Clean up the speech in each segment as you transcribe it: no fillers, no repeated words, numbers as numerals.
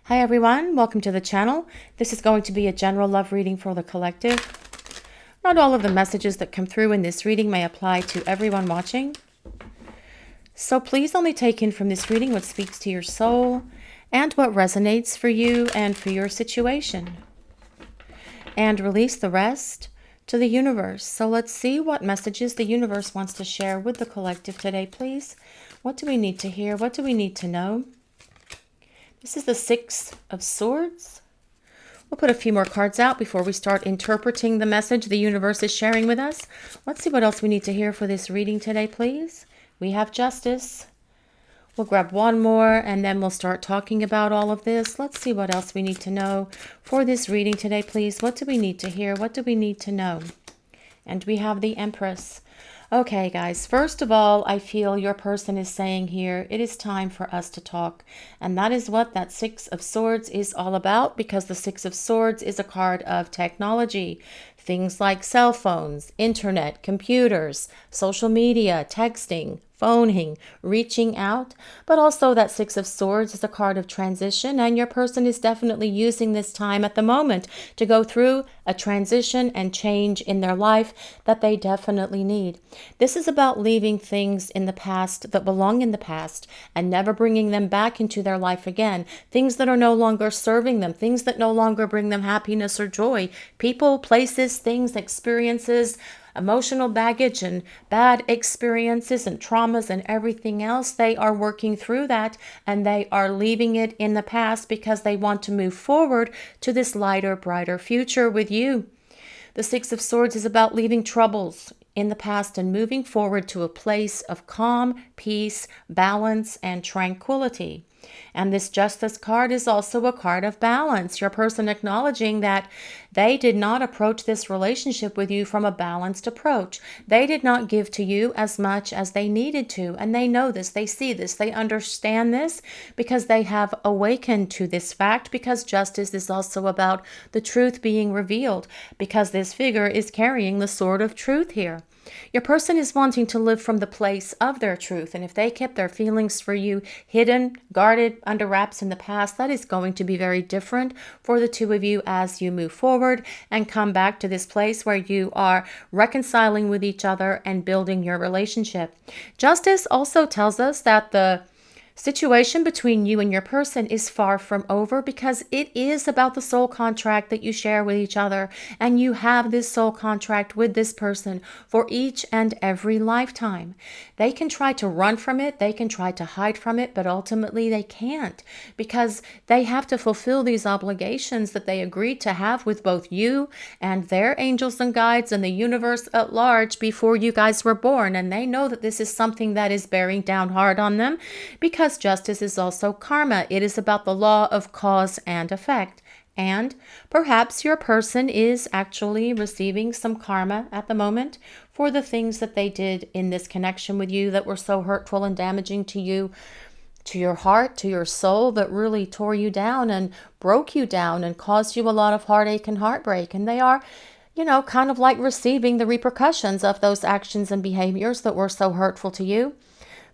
Hi everyone, welcome to the channel. This is going to be a general love reading for the collective. Not all of the messages that come through in this reading may apply to everyone watching. So please only take in from this reading what speaks to your soul and what resonates for you and for your situation. And release the rest to the universe. So let's see what messages the universe wants to share with the collective today, please. What do we need to hear? What do we need to know? This is the Six of Swords. We'll put a few more cards out before we start interpreting the message the universe is sharing with us. Let's see what else we need to hear for this reading today, please. We have Justice. We'll grab one more and then we'll start talking about all of this. Let's see what else we need to know for this reading today, please. What do we need to hear? What do we need to know? And we have the Empress. Okay, guys, first of all, I feel your person is saying here, it is time for us to talk. And that is what that Six of Swords is all about, because the Six of Swords is a card of technology. Things like cell phones, internet, computers, social media, texting, phoning, reaching out. But also that Six of Swords is a card of transition, and your person is definitely using this time at the moment to go through a transition and change in their life that they definitely need. This is about leaving things in the past that belong in the past and never bringing them back into their life again. Things that are no longer serving them, things that no longer bring them happiness or joy. People, places, things, experiences, emotional baggage and bad experiences and traumas and everything else, they are working through that and they are leaving it in the past because they want to move forward to this lighter, brighter future with you. The Six of Swords is about leaving troubles in the past and moving forward to a place of calm, peace, balance, and tranquility. And this Justice card is also a card of balance. Your person acknowledging that they did not approach this relationship with you from a balanced approach. They did not give to you as much as they needed to. And they know this, they see this, they understand this because they have awakened to this fact, because justice is also about the truth being revealed, because this figure is carrying the sword of truth here. Your person is wanting to live from the place of their truth, and if they kept their feelings for you hidden, guarded, under wraps in the past, that is going to be very different for the two of you as you move forward and come back to this place where you are reconciling with each other and building your relationship. Justice also tells us that the situation between you and your person is far from over, because it is about the soul contract that you share with each other, and you have this soul contract with this person for each and every lifetime. They can try to run from it, they can try to hide from it, but ultimately they can't, because they have to fulfill these obligations that they agreed to have with both you and their angels and guides and the universe at large before you guys were born. And they know that this is something that is bearing down hard on them, because justice is also karma. It is about the law of cause and effect. And perhaps your person is actually receiving some karma at the moment for the things that they did in this connection with you that were so hurtful and damaging to you, to your heart, to your soul, that really tore you down and broke you down and caused you a lot of heartache and heartbreak. And they are, kind of like receiving the repercussions of those actions and behaviors that were so hurtful to you.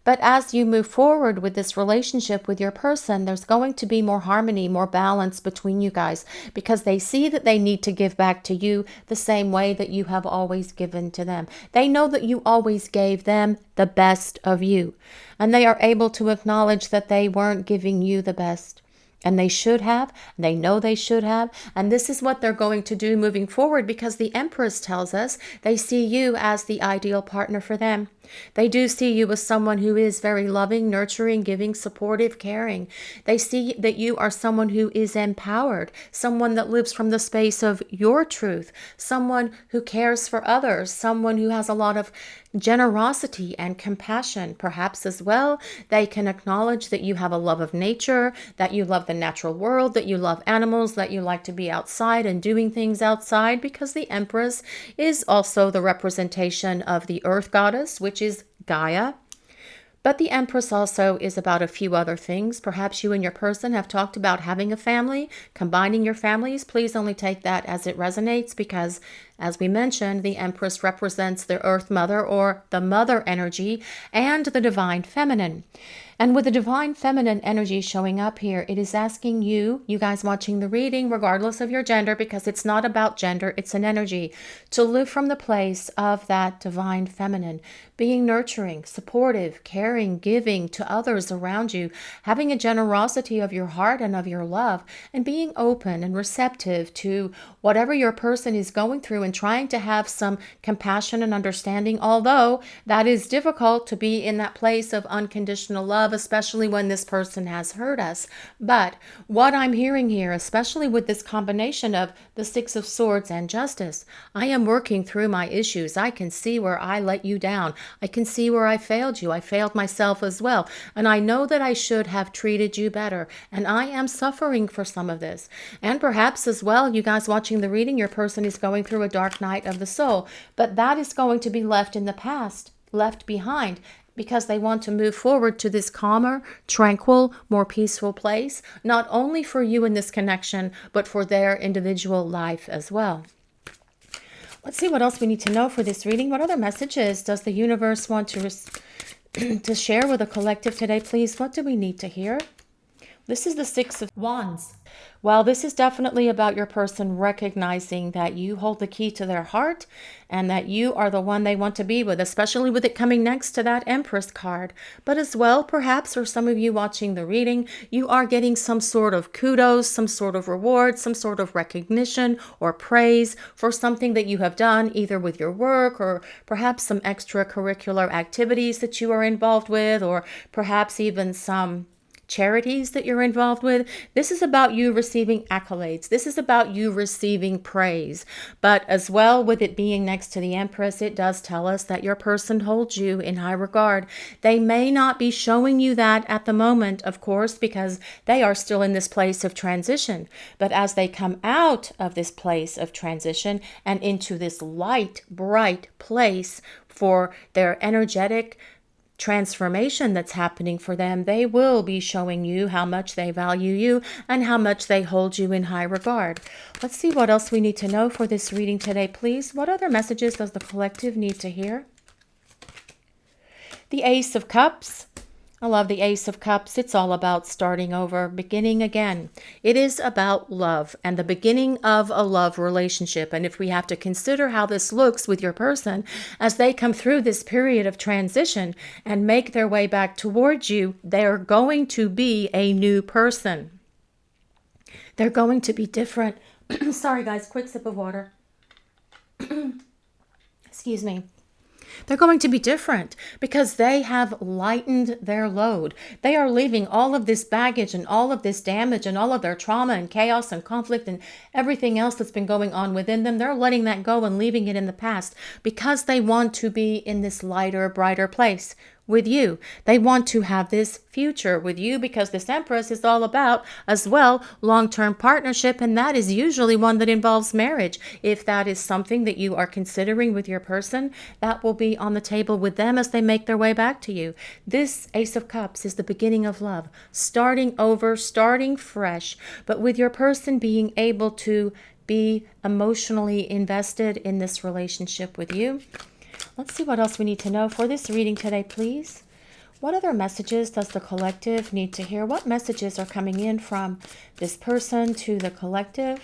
But as you move forward with this relationship with your person, there's going to be more harmony, more balance between you guys, because they see that they need to give back to you the same way that you have always given to them. They know that you always gave them the best of you, and they are able to acknowledge that they weren't giving you the best. And they should have, they know they should have, and this is what they're going to do moving forward, because the Empress tells us they see you as the ideal partner for them. They do see you as someone who is very loving, nurturing, giving, supportive, caring. They see that you are someone who is empowered, someone that lives from the space of your truth, someone who cares for others, someone who has a lot of generosity and compassion. Perhaps as well, they can acknowledge that you have a love of nature, that you love the natural world, that you love animals, that you like to be outside and doing things outside, because the Empress is also the representation of the Earth Goddess, which is Gaia. But the Empress also is about a few other things. Perhaps you and your person have talked about having a family, combining your families. Please only take that as it resonates, because As we mentioned, the Empress represents the Earth Mother or the Mother energy and the Divine Feminine. And with the Divine Feminine energy showing up here, it is asking you guys watching the reading, regardless of your gender, because it's not about gender, it's an energy, to live from the place of that Divine Feminine, being nurturing, supportive, caring, giving to others around you, having a generosity of your heart and of your love, and being open and receptive to whatever your person is going through and trying to have some compassion and understanding, although that is difficult to be in that place of unconditional love, especially when this person has hurt us. But what I'm hearing here, especially with this combination of the Six of Swords and Justice, I am working through my issues. I can see where I let you down. I can see where I failed you. I failed myself as well. And I know that I should have treated you better. And I am suffering for some of this. And perhaps as well, you guys watching the reading, your person is going through a dark night of the soul. But that is going to be left in the past, left behind, because they want to move forward to this calmer, tranquil, more peaceful place, not only for you in this connection, but for their individual life as well. Let's see what else we need to know for this reading. What other messages does the universe want to share with the collective today, please? What do we need to hear? This is the Six of Wands. Well, this is definitely about your person recognizing that you hold the key to their heart and that you are the one they want to be with, especially with it coming next to that Empress card. But as well, perhaps, for some of you watching the reading, you are getting some sort of kudos, some sort of reward, some sort of recognition or praise for something that you have done, either with your work or perhaps some extracurricular activities that you are involved with, or perhaps even some charities that you're involved with. This is about you receiving accolades. This is about you receiving praise. But as well, with it being next to the Empress, it does tell us that your person holds you in high regard. They may not be showing you that at the moment, of course, because they are still in this place of transition. But as they come out of this place of transition and into this light, bright place for their energetic transformation that's happening for them, they will be showing you how much they value you and how much they hold you in high regard. Let's see what else we need to know for this reading today, please. What other messages does the collective need to hear? The Ace of Cups. I love the Ace of Cups. It's all about starting over, beginning again. It is about love and the beginning of a love relationship. And if we have to consider how this looks with your person as they come through this period of transition and make their way back towards you, they're going to be a new person. They're going to be different. Sorry, guys, quick sip of water. Excuse me. They're going to be different because they have lightened their load. They are leaving all of this baggage and all of this damage and all of their trauma and chaos and conflict and everything else that's been going on within them. They're letting that go and leaving it in the past because they want to be in this lighter, brighter place with you. They want to have this future with you because this Empress is all about, as well, long-term partnership, and that is usually one that involves marriage. If that is something that you are considering with your person, that will be on the table with them as they make their way back to you. This Ace of Cups is the beginning of love, starting over, starting fresh, but with your person being able to be emotionally invested in this relationship with you. Let's see what else we need to know for this reading today, please. What other messages does the collective need to hear? What messages are coming in from this person to the collective?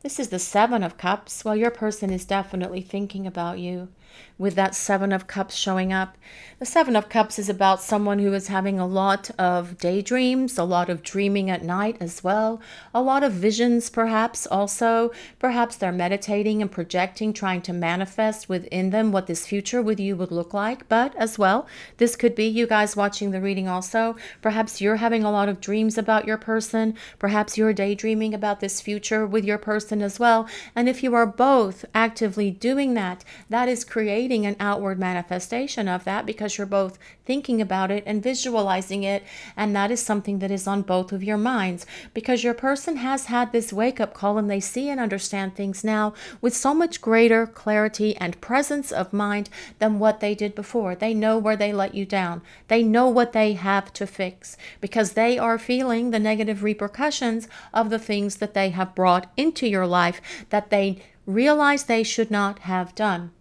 This is the Seven of Cups. Well, your person is definitely thinking about you with that Seven of Cups showing up. The Seven of Cups is about someone who is having a lot of daydreams, a lot of dreaming at night as well, a lot of visions perhaps also. Perhaps they're meditating and projecting, trying to manifest within them what this future with you would look like. But as well, this could be you guys watching the reading also. Perhaps you're having a lot of dreams about your person. Perhaps you're daydreaming about this future with your person as well. And if you are both actively doing that, that is creating an outward manifestation of that because you're both thinking about it and visualizing it, and that is something that is on both of your minds because your person has had this wake-up call and they see and understand things now with so much greater clarity and presence of mind than what they did before. They know where they let you down. They know what they have to fix because they are feeling the negative repercussions of the things that they have brought into your life that they realize they should not have done.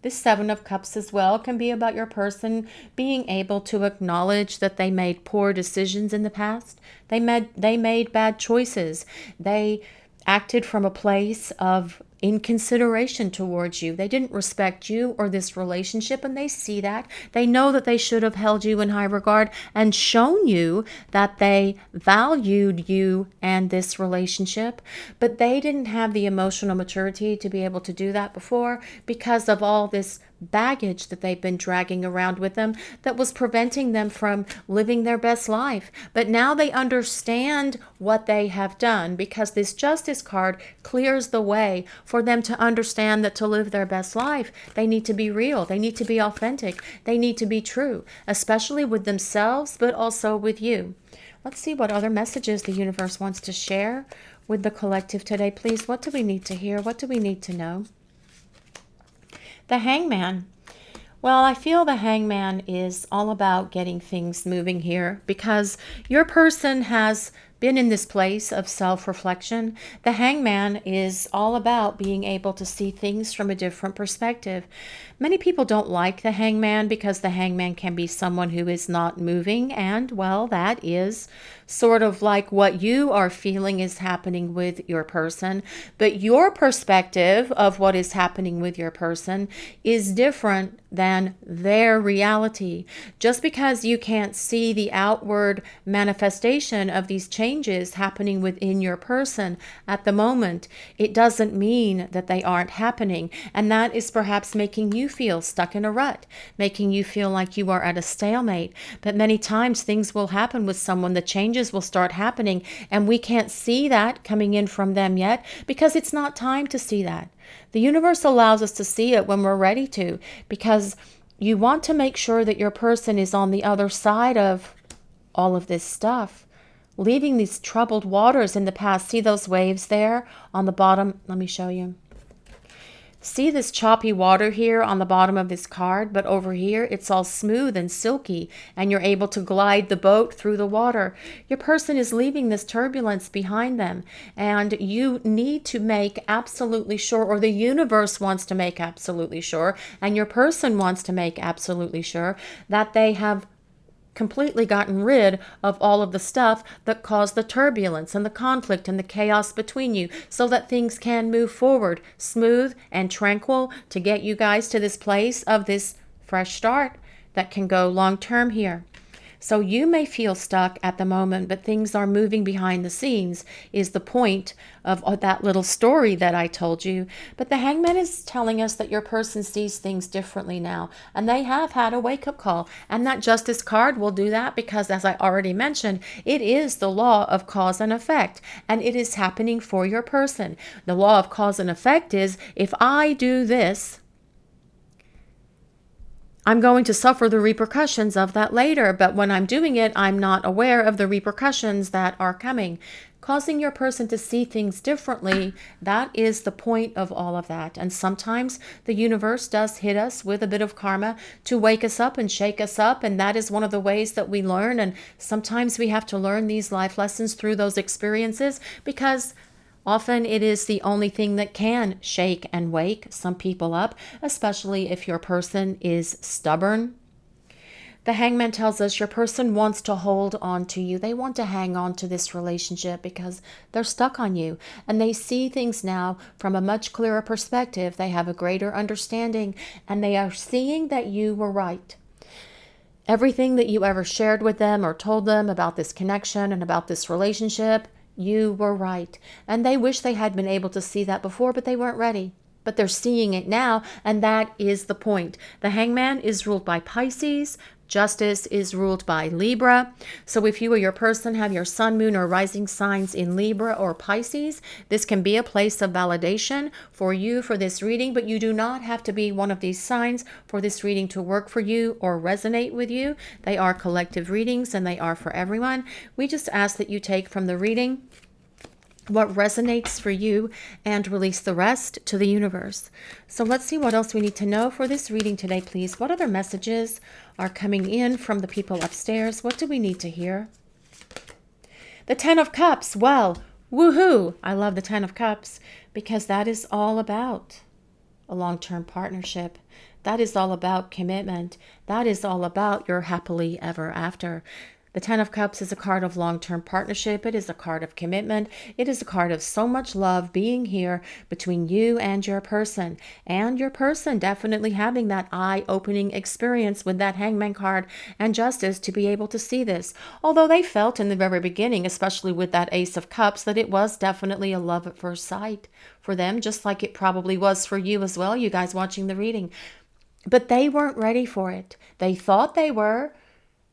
This Seven of Cups as well can be about your person being able to acknowledge that they made poor decisions in the past. They made bad choices. They acted from a place of inconsideration towards you. They didn't respect you or this relationship, and they see that. They know that they should have held you in high regard and shown you that they valued you and this relationship, but they didn't have the emotional maturity to be able to do that before because of all this baggage that they've been dragging around with them that was preventing them from living their best life. But now they understand what they have done because this Justice card clears the way for them to understand that to live their best life, they need to be real, they need to be authentic, they need to be true, especially with themselves, but also with you. Let's see what other messages the universe wants to share with the collective today, please. What do we need to hear? What do we need to know? The Hangman. Well, I feel the Hangman is all about getting things moving here because your person has been in this place of self-reflection. The Hangman is all about being able to see things from a different perspective. Many people don't like the Hangman because the Hangman can be someone who is not moving, and well, that is sort of like what you are feeling is happening with your person. But your perspective of what is happening with your person is different than their reality. Just because you can't see the outward manifestation of these changes happening within your person at the moment, it doesn't mean that they aren't happening. And that is perhaps making you feel stuck in a rut, making you feel like you are at a stalemate. But many times things will happen with someone, the changes will start happening, and we can't see that coming in from them yet because it's not time to see that. The universe allows us to see it when we're ready to, because you want to make sure that your person is on the other side of all of this stuff, leaving these troubled waters in the past. See those waves there on the bottom? Let me show you. See this choppy water here on the bottom of this card, but over here it's all smooth and silky, and you're able to glide the boat through the water. Your person is leaving this turbulence behind them, and you need to make absolutely sure, or the universe wants to make absolutely sure, and your person wants to make absolutely sure that they have completely gotten rid of all of the stuff that caused the turbulence and the conflict and the chaos between you, so that things can move forward smooth and tranquil to get you guys to this place of this fresh start that can go long term here. So you may feel stuck at the moment, but things are moving behind the scenes is the point of that little story that I told you. But the Hangman is telling us that your person sees things differently now, and they have had a wake-up call. And that Justice card will do that because, as I already mentioned, it is the law of cause and effect, and it is happening for your person. The law of cause and effect is, if I do this, I'm going to suffer the repercussions of that later, but when I'm doing it, I'm not aware of the repercussions that are coming. Causing your person to see things differently, that is the point of all of that. And sometimes the universe does hit us with a bit of karma to wake us up and shake us up, and that is one of the ways that we learn. And sometimes we have to learn these life lessons through those experiences, because often it is the only thing that can shake and wake some people up, especially if your person is stubborn. The Hangman tells us your person wants to hold on to you. They want to hang on to this relationship because they're stuck on you, and they see things now from a much clearer perspective. They have a greater understanding, and they are seeing that you were right. Everything that you ever shared with them or told them about this connection and about this relationship, you were right. And they wish they had been able to see that before, but they weren't ready. But they're seeing it now, and that is the point. The Hangman is ruled by Pisces. Justice is ruled by Libra. So if you or your person have your sun, moon, or rising signs in Libra or Pisces, this can be a place of validation for you for this reading, but you do not have to be one of these signs for this reading to work for you or resonate with you. They are collective readings, and they are for everyone. We just ask that you take from the reading what resonates for you and release the rest to the universe. So let's see what else we need to know for this reading today, please. What other messages are coming in from the people upstairs? What do we need to hear? The Ten of Cups. Well, Woohoo! I love the Ten of Cups because that is all about a long-term partnership. That is all about commitment. That is all about your happily ever after. The Ten of Cups is a card of long-term partnership. It is a card of commitment. It is a card of so much love being here between you and your person. And your person definitely having that eye-opening experience with that Hangman card and Justice to be able to see this. Although they felt in the very beginning, especially with that Ace of Cups, that it was definitely a love at first sight for them, just like it probably was for you as well, you guys watching the reading. But they weren't ready for it. They thought they were.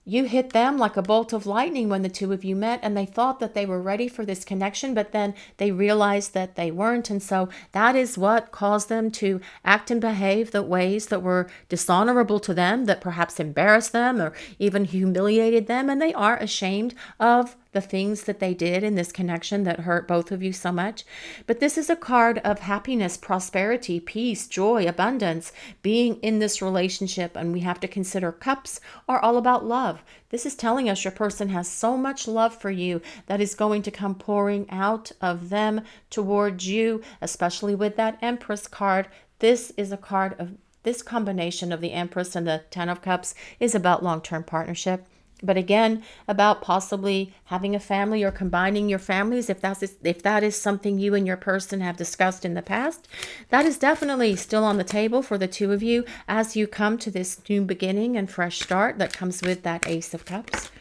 You hit them like a bolt of lightning when the two of you met, and they thought that they were ready for this connection, but then they realized that they weren't. And so that is what caused them to act and behave the ways that were dishonorable to them, that perhaps embarrassed them or even humiliated them. And they are ashamed of the things that they did in this connection that hurt both of you so much. But this is a card of happiness, prosperity, peace, joy, abundance, being in this relationship. And we have to consider cups are all about love. This is telling us your person has so much love for you that is going to come pouring out of them towards you, especially with that Empress card. This is a card of this combination of the Empress and the Ten of Cups is about long-term partnership. But again, about possibly having a family or combining your families, if that is something you and your person have discussed in the past, that is definitely still on the table for the two of you as you come to this new beginning and fresh start that comes with that Ace of Cups.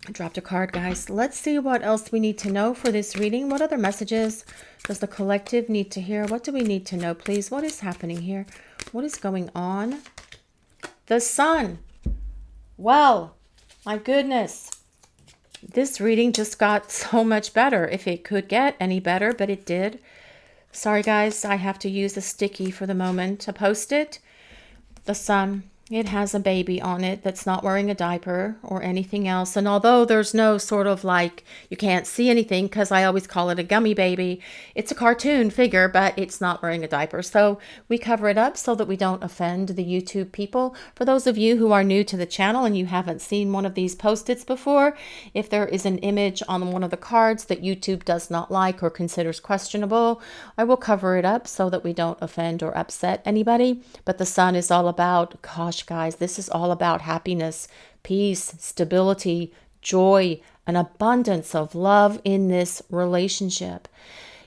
I dropped a card, guys. Let's see what else we need to know for this reading. What other messages does the collective need to hear? What do we need to know, please? What is happening here? What is going on? The Sun. Well, my goodness. This reading just got so much better. If it could get any better, but it did. Sorry, guys. I have to use a sticky for the moment to post it. The Sun. It has a baby on it that's not wearing a diaper or anything else. And although there's no sort of like, you can't see anything because I always call it a gummy baby. It's a cartoon figure, but it's not wearing a diaper. So we cover it up so that we don't offend the YouTube people. For those of you who are new to the channel and you haven't seen one of these post-its before, if there is an image on one of the cards that YouTube does not like or considers questionable, I will cover it up so that we don't offend or upset anybody. But the Sun is all about, gosh, guys, this is all about happiness, peace, stability, joy, an abundance of love in this relationship.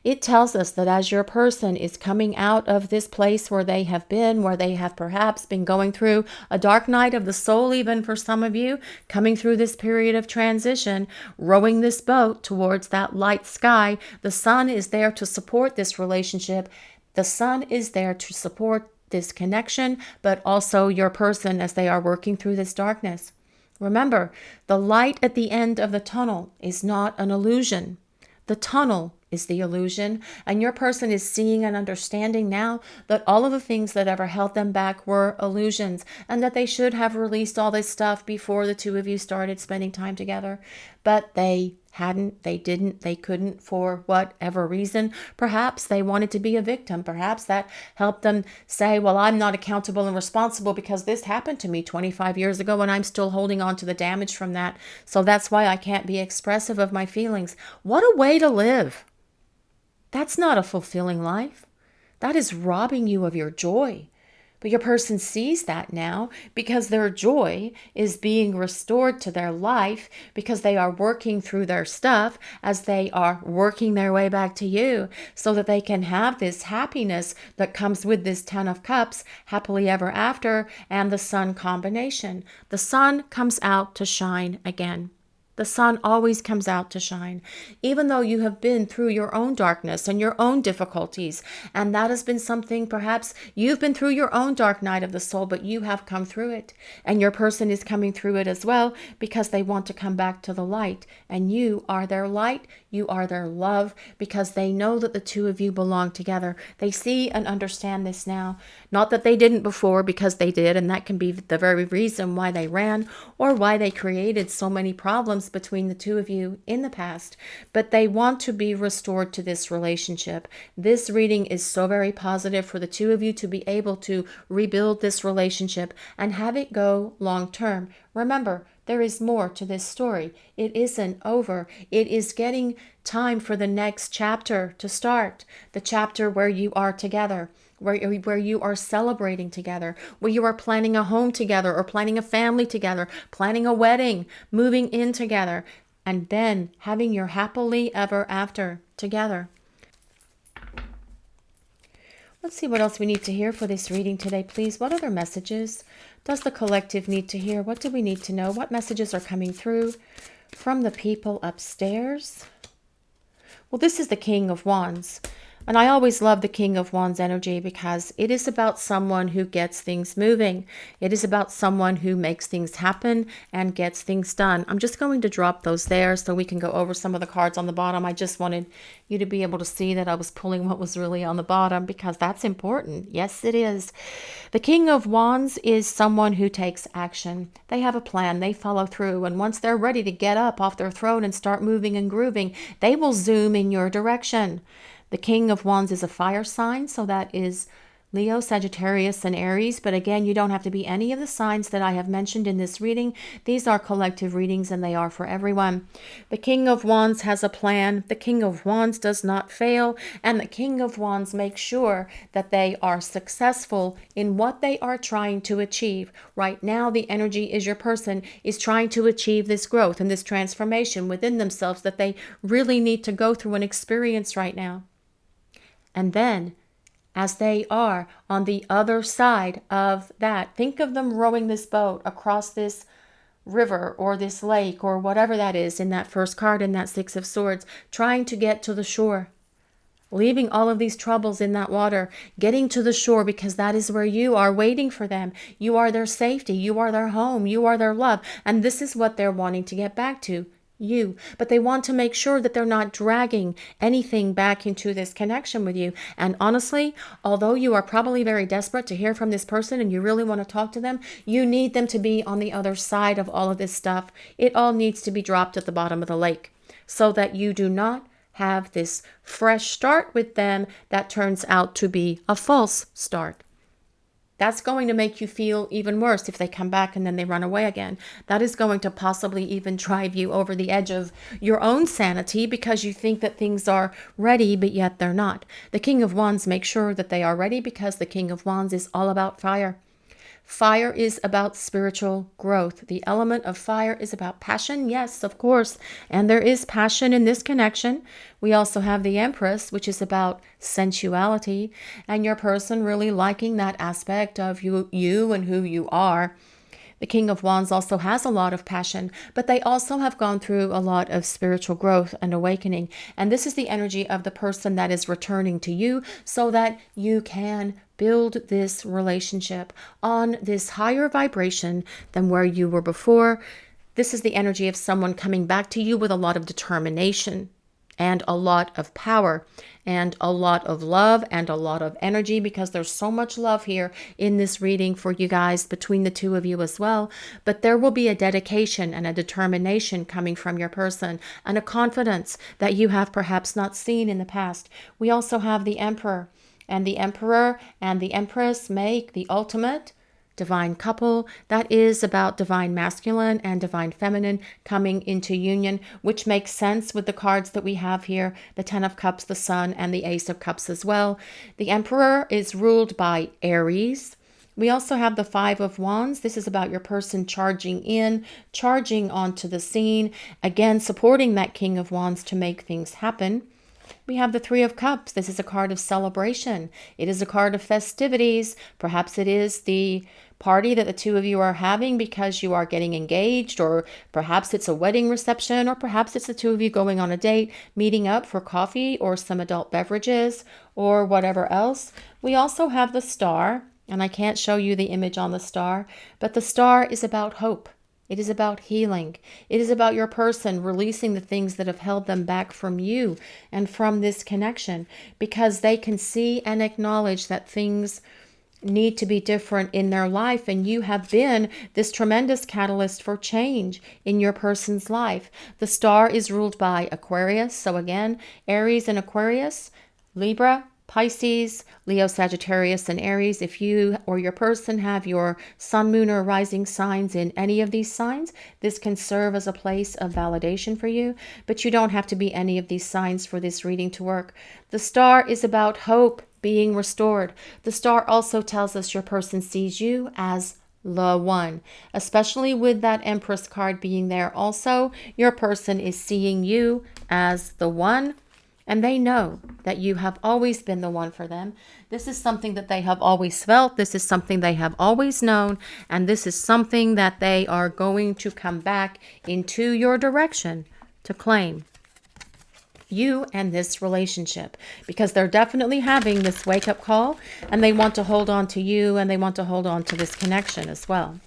It tells us that as your person is coming out of this place where they have been, where they have perhaps been going through a dark night of the soul, even for some of you, coming through this period of transition, rowing this boat towards that light sky, the Sun is there to support this relationship. The Sun is there to support this connection, but also your person as they are working through this darkness. Remember, the light at the end of the tunnel is not an illusion. The tunnel is the illusion, and your person is seeing and understanding now that all of the things that ever held them back were illusions, and that they should have released all this stuff before the two of you started spending time together. But they hadn't, they didn't, they couldn't for whatever reason. Perhaps they wanted to be a victim. Perhaps that helped them say, well, I'm not accountable and responsible because this happened to me 25 years ago and I'm still holding on to the damage from that. So that's why I can't be expressive of my feelings. What a way to live. That's not a fulfilling life. That is robbing you of your joy. But your person sees that now because their joy is being restored to their life because they are working through their stuff as they are working their way back to you so that they can have this happiness that comes with this Ten of Cups, happily ever after, and the Sun combination. The Sun comes out to shine again. The Sun always comes out to shine, even though you have been through your own darkness and your own difficulties. And that has been something, perhaps you've been through your own dark night of the soul, but you have come through it. And your person is coming through it as well because they want to come back to the light. And you are their light. You are their love because they know that the two of you belong together. They see and understand this now. Not that they didn't before, because they did. And that can be the very reason why they ran or why they created so many problems troubles between the two of you in the past, but they want to be restored to this relationship. This reading is so very positive for the two of you to be able to rebuild this relationship and have it go long term. Remember, there is more to this story. It isn't over. It is getting time for the next chapter to start. The chapter where you are together, where you are celebrating together, where you are planning a home together or planning a family together, planning a wedding, moving in together, and then having your happily ever after together. Let's see what else we need to hear for this reading today, please. What other messages does the collective need to hear? What do we need to know? What messages are coming through from the people upstairs? Well, this is the King of Wands. And I always love the King of Wands energy because it is about someone who gets things moving. It is about someone who makes things happen and gets things done. I'm just going to drop those there so we can go over some of the cards on the bottom. I just wanted you to be able to see that I was pulling what was really on the bottom because that's important. Yes, it is. The King of Wands is someone who takes action. They have a plan. They follow through. And once they're ready to get up off their throne and start moving and grooving, they will zoom in your direction. The King of Wands is a fire sign, so that is Leo, Sagittarius, and Aries. But again, you don't have to be any of the signs that I have mentioned in this reading. These are collective readings and they are for everyone. The King of Wands has a plan. The King of Wands does not fail. And the King of Wands makes sure that they are successful in what they are trying to achieve. Right now, the energy is your person is trying to achieve this growth and this transformation within themselves that they really need to go through and experience right now. And then, as they are on the other side of that, think of them rowing this boat across this river or this lake or whatever that is in that first card in that Six of Swords, trying to get to the shore, leaving all of these troubles in that water, getting to the shore because that is where you are waiting for them. You are their safety. You are their home. You are their love. And this is what they're wanting to get back to. You, but they want to make sure that they're not dragging anything back into this connection with you. And honestly, although you are probably very desperate to hear from this person and you really want to talk to them, you need them to be on the other side of all of this stuff. It all needs to be dropped at the bottom of the lake so that you do not have this fresh start with them that turns out to be a false start. That's going to make you feel even worse if they come back and then they run away again. That is going to possibly even drive you over the edge of your own sanity because you think that things are ready, but yet they're not. The King of Wands makes sure that they are ready because the King of Wands is all about fire. Fire is about spiritual growth. The element of fire is about passion. Yes, of course. And there is passion in this connection. We also have the Empress, which is about sensuality and your person really liking that aspect of you and who you are. The King of Wands also has a lot of passion, but they also have gone through a lot of spiritual growth and awakening. And this is the energy of the person that is returning to you so that you can build this relationship on this higher vibration than where you were before. This is the energy of someone coming back to you with a lot of determination and a lot of power and a lot of love and a lot of energy because there's so much love here in this reading for you guys between the two of you as well. But there will be a dedication and a determination coming from your person and a confidence that you have perhaps not seen in the past. We also have the Emperor, and the Emperor and the Empress make the ultimate divine couple. That is about divine masculine and divine feminine coming into union, which makes sense with the cards that we have here, the Ten of Cups, the Sun, and the Ace of Cups as well. The Emperor is ruled by Aries. We also have the Five of Wands. This is about your person charging in, charging onto the scene, again, supporting that King of Wands to make things happen. We have the Three of Cups. This is a card of celebration. It is a card of festivities. Perhaps it is the party that the two of you are having because you are getting engaged, or perhaps it's a wedding reception, or perhaps it's the two of you going on a date, meeting up for coffee or some adult beverages or whatever else. We also have the Star, and I can't show you the image on the Star, but the Star is about hope. It is about healing. It is about your person releasing the things that have held them back from you and from this connection because they can see and acknowledge that things need to be different in their life, and you have been this tremendous catalyst for change in your person's life. The star is ruled by Aquarius. So again, Aries and Aquarius, Libra, Pisces, Leo, Sagittarius, and Aries. If you or your person have your sun, moon, or rising signs in any of these signs, this can serve as a place of validation for you, but you don't have to be any of these signs for this reading to work. The star is about hope being restored. The star also tells us your person sees you as the one, especially with that Empress card being there. Also, your person is seeing you as the one, and they know that you have always been the one for them. This is something that they have always felt. This is something they have always known. And this is something that they are going to come back into your direction to claim. You and this relationship, because they're definitely having this wake-up call, and they want to hold on to you, and they want to hold on to this connection as well.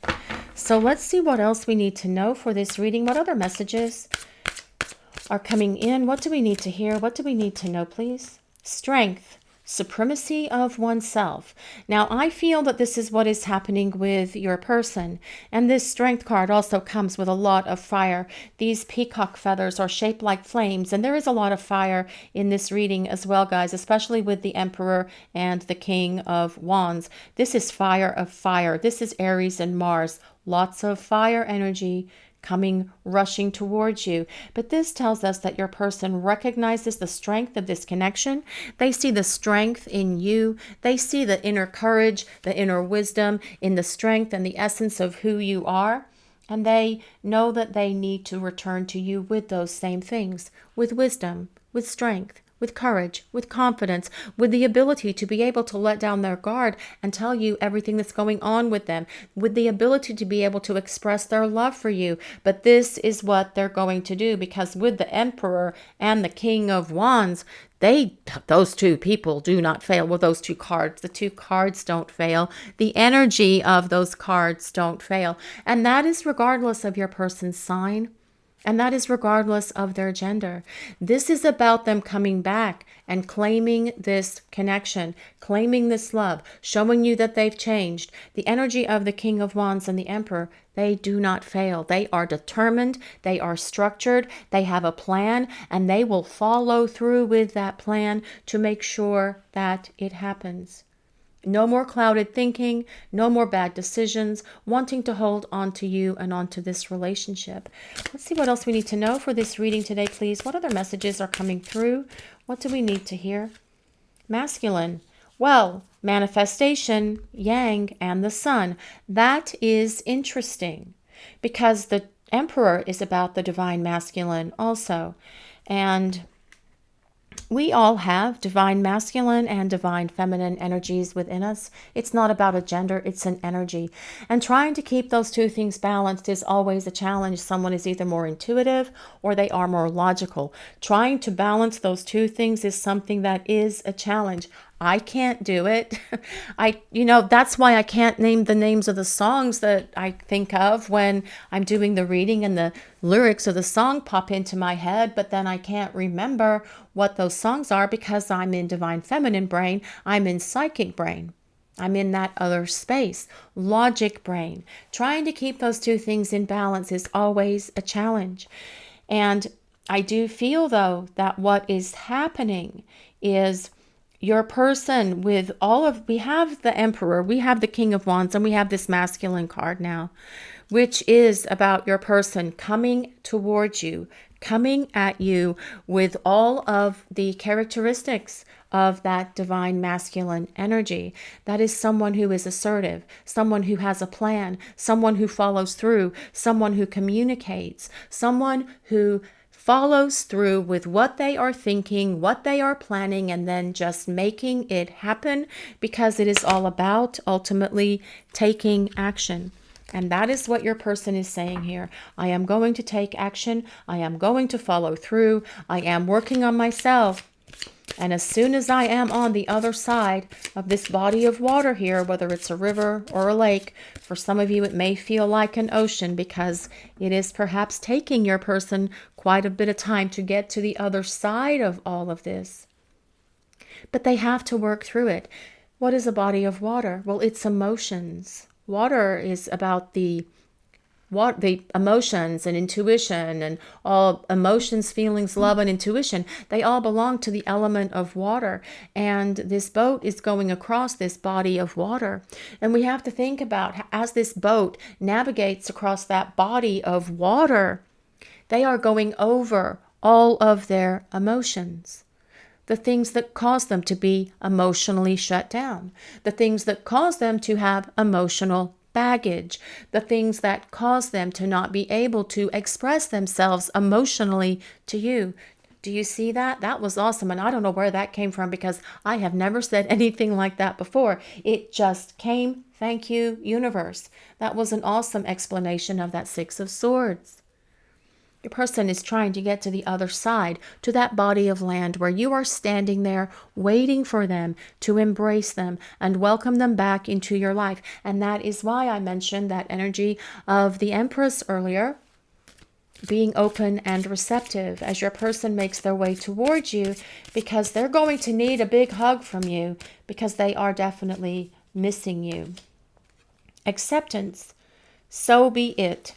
So let's see what else we need to know for this reading. What other messages are coming in? What do we need to hear? What do we need to know, please? Strength, supremacy of oneself. Now, I feel that this is what is happening with your person. And this strength card also comes with a lot of fire. These peacock feathers are shaped like flames. And there is a lot of fire in this reading as well, guys, especially with the Emperor and the King of Wands. This is fire of fire. This is Aries and Mars. Lots of fire energy coming, rushing towards you. But this tells us that your person recognizes the strength of this connection. They see the strength in you. They see the inner courage, the inner wisdom in the strength and the essence of who you are. And they know that they need to return to you with those same things, with wisdom, with strength, with courage, with confidence, with the ability to be able to let down their guard and tell you everything that's going on with them, with the ability to be able to express their love for you. But this is what they're going to do, because with the Emperor and the King of Wands, those two people do not fail. Well, those two cards, the two cards don't fail. The energy of those cards don't fail. And that is regardless of your person's sign. And that is regardless of their gender. This is about them coming back and claiming this connection, claiming this love, showing you that they've changed. The energy of the King of Wands and the Emperor, they do not fail. They are determined, they are structured, they have a plan, and they will follow through with that plan to make sure that it happens. No more clouded thinking, no more bad decisions, wanting to hold on to you and onto this relationship. Let's see what else we need to know for this reading today, please. What other messages are coming through? What do we need to hear? Masculine. Well, manifestation, yang, and the sun. That is interesting because the Emperor is about the divine masculine also. And we all have divine masculine and divine feminine energies within us. It's not about a gender, it's an energy. And trying to keep those two things balanced is always a challenge. Someone is either more intuitive or they are more logical. Trying to balance those two things is something that is a challenge. I can't do it. That's why I can't name the names of the songs that I think of when I'm doing the reading, and the lyrics of the song pop into my head, but then I can't remember what those songs are because I'm in divine feminine brain. I'm in psychic brain. I'm in that other space, logic brain. Trying to keep those two things in balance is always a challenge. And I do feel, though, that what is happening is your person with we have the Emperor, we have the King of Wands, and we have this masculine card now, which is about your person coming towards you, coming at you with all of the characteristics of that divine masculine energy. That is someone who is assertive, someone who has a plan, someone who follows through, someone who communicates, someone who follows through with what they are thinking, what they are planning, and then just making it happen, because it is all about ultimately taking action. And that is what your person is saying here. I am going to take action. I am going to follow through. I am working on myself. And as soon as I am on the other side of this body of water here, whether it's a river or a lake, for some of you it may feel like an ocean because it is perhaps taking your person quite a bit of time to get to the other side of all of this. But they have to work through it. What is a body of water? Well, it's emotions. Water is about the emotions and intuition, and all emotions, feelings, love, and intuition, they all belong to the element of water. And this boat is going across this body of water. And we have to think about, as this boat navigates across that body of water, they are going over all of their emotions. The things that cause them to be emotionally shut down, the things that cause them to have emotional baggage, the things that cause them to not be able to express themselves emotionally to you. Do you see that? That was awesome. And I don't know where that came from, because I have never said anything like that before. It just came. Thank you, universe. That was an awesome explanation of that Six of Swords. Your person is trying to get to the other side, to that body of land where you are standing there waiting for them to embrace them and welcome them back into your life. And that is why I mentioned that energy of the Empress earlier, being open and receptive as your person makes their way towards you, because they're going to need a big hug from you, because they are definitely missing you. Acceptance. So be it.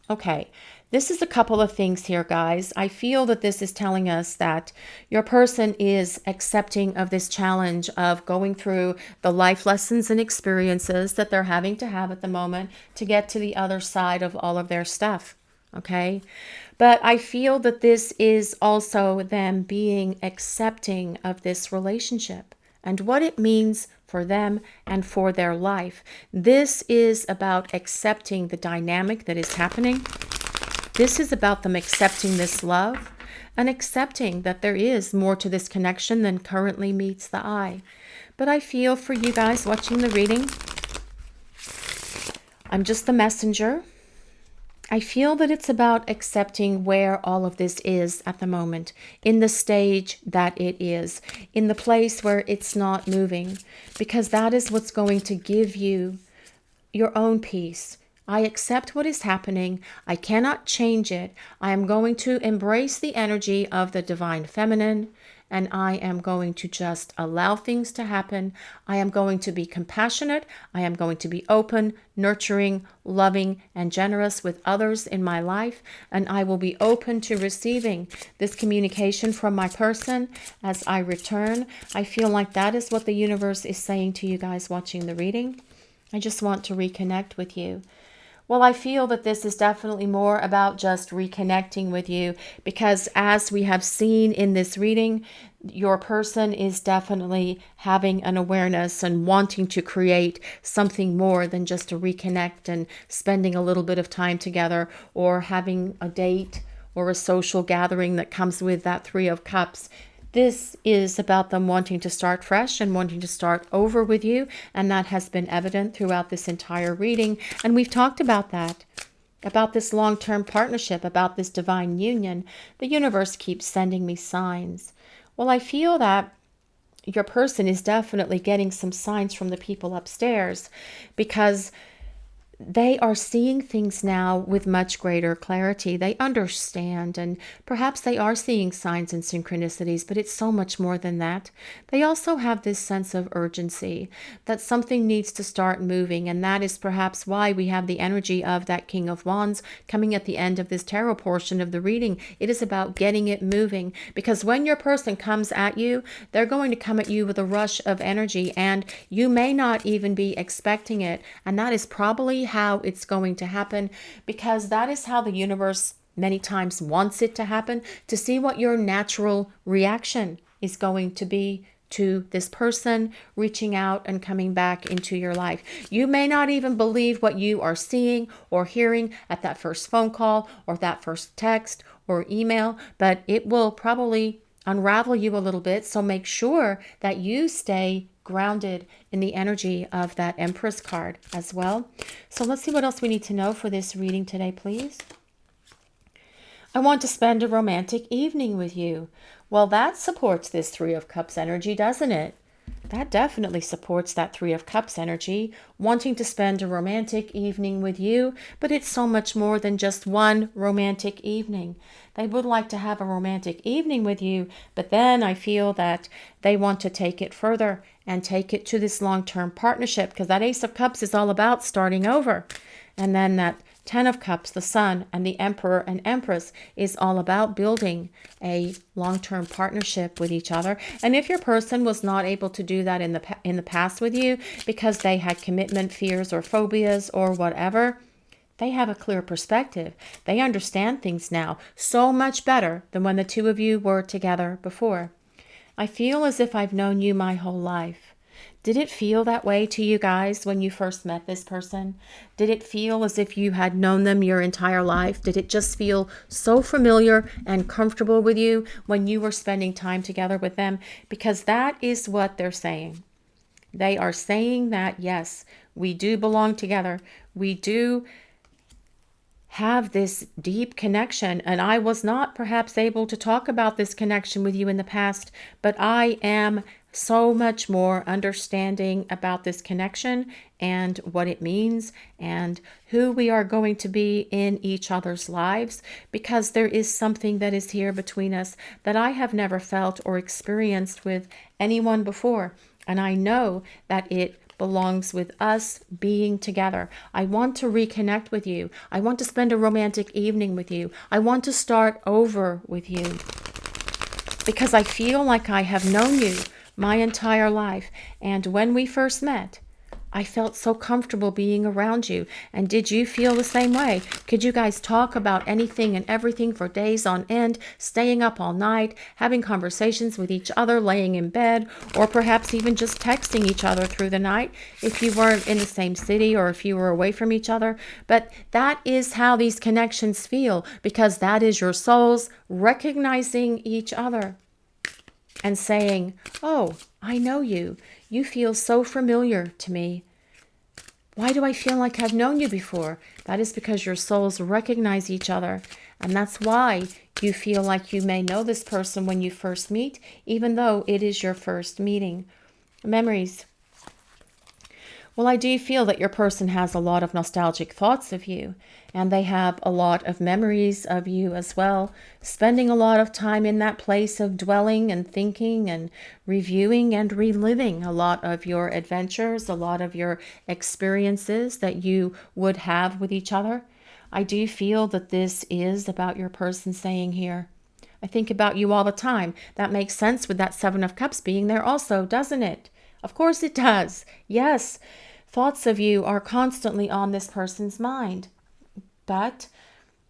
Okay. This is a couple of things here, guys. I feel that this is telling us that your person is accepting of this challenge of going through the life lessons and experiences that they're having to have at the moment to get to the other side of all of their stuff. Okay. But I feel that this is also them being accepting of this relationship and what it means for them and for their life. This is about accepting the dynamic that is happening. This is about them accepting this love and accepting that there is more to this connection than currently meets the eye. But I feel for you guys watching the reading, I'm just the messenger. I feel that it's about accepting where all of this is at the moment, in the stage that it is, in the place where it's not moving, because that is what's going to give you your own peace. I accept what is happening. I cannot change it. I am going to embrace the energy of the divine feminine, and I am going to just allow things to happen. I am going to be compassionate. I am going to be open, nurturing, loving, and generous with others in my life, and I will be open to receiving this communication from my person as I return. I feel like that is what the universe is saying to you guys watching the reading. I just want to reconnect with you. Well, I feel that this is definitely more about just reconnecting with you, because as we have seen in this reading, your person is definitely having an awareness and wanting to create something more than just to reconnect and spending a little bit of time together, or having a date or a social gathering that comes with that Three of Cups. This is about them wanting to start fresh and wanting to start over with you. And that has been evident throughout this entire reading. And we've talked about that, about this long-term partnership, about this divine union. The universe keeps sending me signs. Well, I feel that your person is definitely getting some signs from the people upstairs, because they are seeing things now with much greater clarity. They understand, and perhaps they are seeing signs and synchronicities, but it's so much more than that. They also have this sense of urgency that something needs to start moving, and that is perhaps why we have the energy of that King of Wands coming at the end of this tarot portion of the reading. It is about getting it moving, because when your person comes at you, they're going to come at you with a rush of energy, and you may not even be expecting it, and that is probably how it's going to happen, because that is how the universe many times wants it to happen, to see what your natural reaction is going to be to this person reaching out and coming back into your life. You may not even believe what you are seeing or hearing at that first phone call or that first text or email, but it will probably unravel you a little bit. So make sure that you stay grounded in the energy of that Empress card as well. So let's see what else we need to know for this reading today, please. I want to spend a romantic evening with you. Well, that supports this Three of Cups energy, doesn't it? That definitely supports that Three of Cups energy, wanting to spend a romantic evening with you, but it's so much more than just one romantic evening. They would like to have a romantic evening with you, but then I feel that they want to take it further and take it to this long-term partnership, because that Ace of Cups is all about starting over. And then that Ten of Cups, the Sun, and the Emperor and Empress is all about building a long-term partnership with each other. And if your person was not able to do that in the past with you because they had commitment fears or phobias or whatever, they have a clear perspective. They understand things now so much better than when the two of you were together before. I feel as if I've known you my whole life. Did it feel that way to you guys when you first met this person? Did it feel as if you had known them your entire life? Did it just feel so familiar and comfortable with you when you were spending time together with them? Because that is what they're saying. They are saying that, yes, we do belong together. We do have this deep connection, and I was not perhaps able to talk about this connection with you in the past, but I am so much more understanding about this connection and what it means and who we are going to be in each other's lives, because there is something that is here between us that I have never felt or experienced with anyone before, and I know that it belongs with us being together. I want to reconnect with you. I want to spend a romantic evening with you. I want to start over with you because I feel like I have known you my entire life. And when we first met, I felt so comfortable being around you. And did you feel the same way? Could you guys talk about anything and everything for days on end, staying up all night, having conversations with each other, laying in bed, or perhaps even just texting each other through the night if you weren't in the same city or if you were away from each other? But that is how these connections feel, because that is your souls recognizing each other and saying, oh, I know you. You feel so familiar to me. Why do I feel like I've known you before? That is because your souls recognize each other. And that's why you feel like you may know this person when you first meet, even though it is your first meeting. Memories. Well, I do feel that your person has a lot of nostalgic thoughts of you, and they have a lot of memories of you as well, spending a lot of time in that place of dwelling and thinking and reviewing and reliving a lot of your adventures, a lot of your experiences that you would have with each other. I do feel that this is about your person saying here, I think about you all the time. That makes sense with that Seven of Cups being there also, doesn't it? Of course it does. Yes, thoughts of you are constantly on this person's mind, but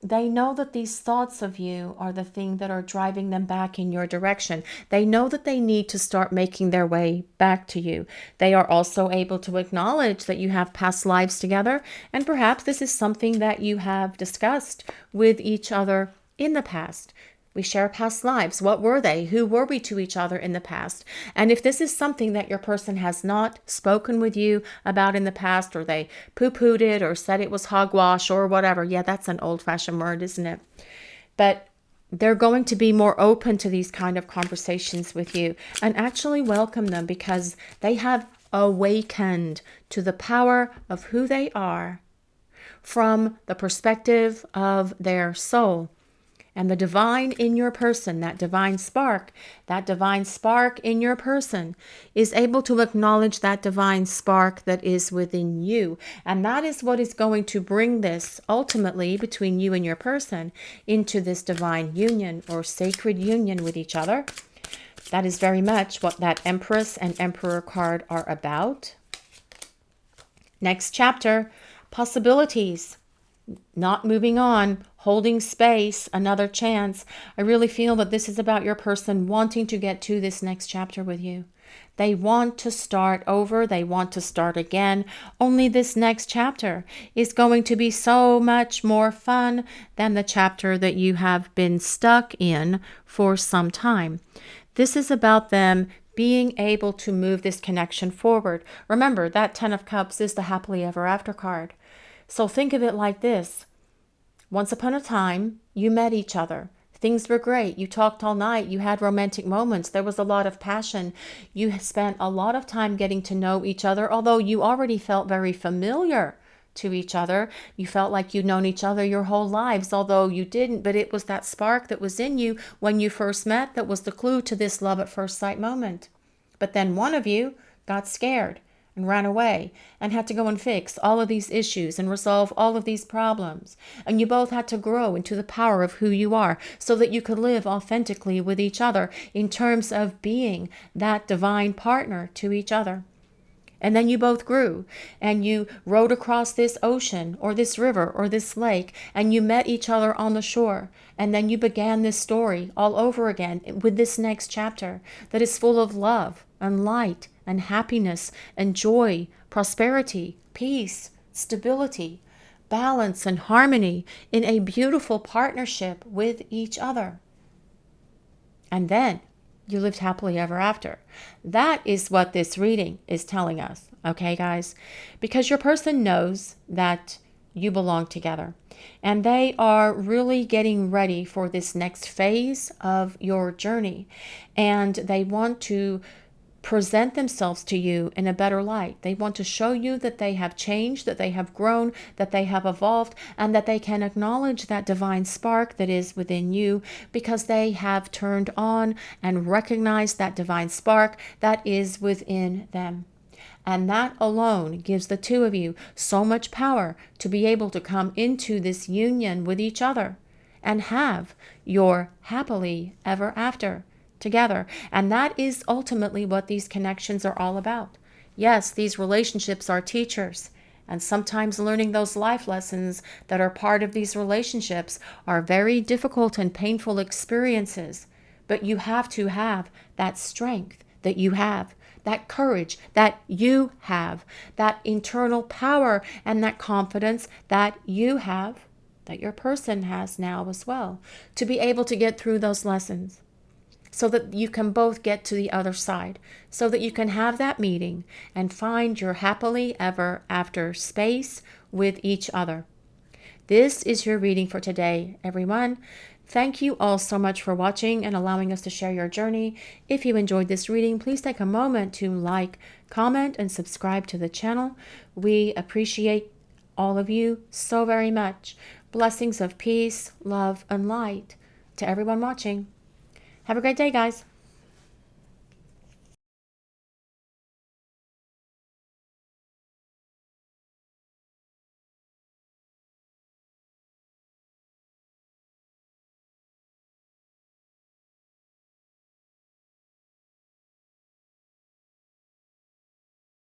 they know that these thoughts of you are the thing that are driving them back in your direction. They know that they need to start making their way back to you. They are also able to acknowledge that you have past lives together, and perhaps this is something that you have discussed with each other in the past. We share past lives. What were they? Who were we to each other in the past? And if this is something that your person has not spoken with you about in the past, or they poo-pooed it or said it was hogwash or whatever, yeah, that's an old-fashioned word, isn't it? But they're going to be more open to these kind of conversations with you and actually welcome them, because they have awakened to the power of who they are from the perspective of their soul. And the divine in your person, that divine spark in your person is able to acknowledge that divine spark that is within you. And that is what is going to bring this ultimately between you and your person into this divine union or sacred union with each other. That is very much what that Empress and Emperor card are about. Next chapter, possibilities. Not moving on, holding space, another chance. I really feel that this is about your person wanting to get to this next chapter with you. They want to start over. They want to start again. Only this next chapter is going to be so much more fun than the chapter that you have been stuck in for some time. This is about them being able to move this connection forward. Remember, that Ten of Cups is the happily ever after card. So think of it like this. Once upon a time, you met each other. Things were great. You talked all night. You had romantic moments. There was a lot of passion. You spent a lot of time getting to know each other, although you already felt very familiar to each other. You felt like you'd known each other your whole lives, although you didn't. But it was that spark that was in you when you first met that was the clue to this love at first sight moment. But then one of you got scared and ran away and had to go and fix all of these issues and resolve all of these problems. And you both had to grow into the power of who you are so that you could live authentically with each other in terms of being that divine partner to each other. And then you both grew and you rode across this ocean or this river or this lake and you met each other on the shore. And then you began this story all over again with this next chapter that is full of love and light and happiness and joy, prosperity, peace, stability, balance and harmony in a beautiful partnership with each other. And then you lived happily ever after. That is what this reading is telling us, okay, guys? Because your person knows that you belong together and they are really getting ready for this next phase of your journey, and they want to present themselves to you in a better light. They want to show you that they have changed, that they have grown, that they have evolved, and that they can acknowledge that divine spark that is within you because they have turned on and recognized that divine spark that is within them. And that alone gives the two of you so much power to be able to come into this union with each other and have your happily ever after together. And that is ultimately what these connections are all about. Yes, these relationships are teachers, and sometimes learning those life lessons that are part of these relationships are very difficult and painful experiences. But you have to have that strength that you have, that courage that you have, that internal power and that confidence that you have, that your person has now as well, to be able to get through those lessons, so that you can both get to the other side, so that you can have that meeting and find your happily ever after space with each other. This is your reading for today, everyone. Thank you all so much for watching and allowing us to share your journey. If you enjoyed this reading, please take a moment to like, comment, and subscribe to the channel. We appreciate all of you so very much. Blessings of peace, love, and light to everyone watching. Have a great day, guys.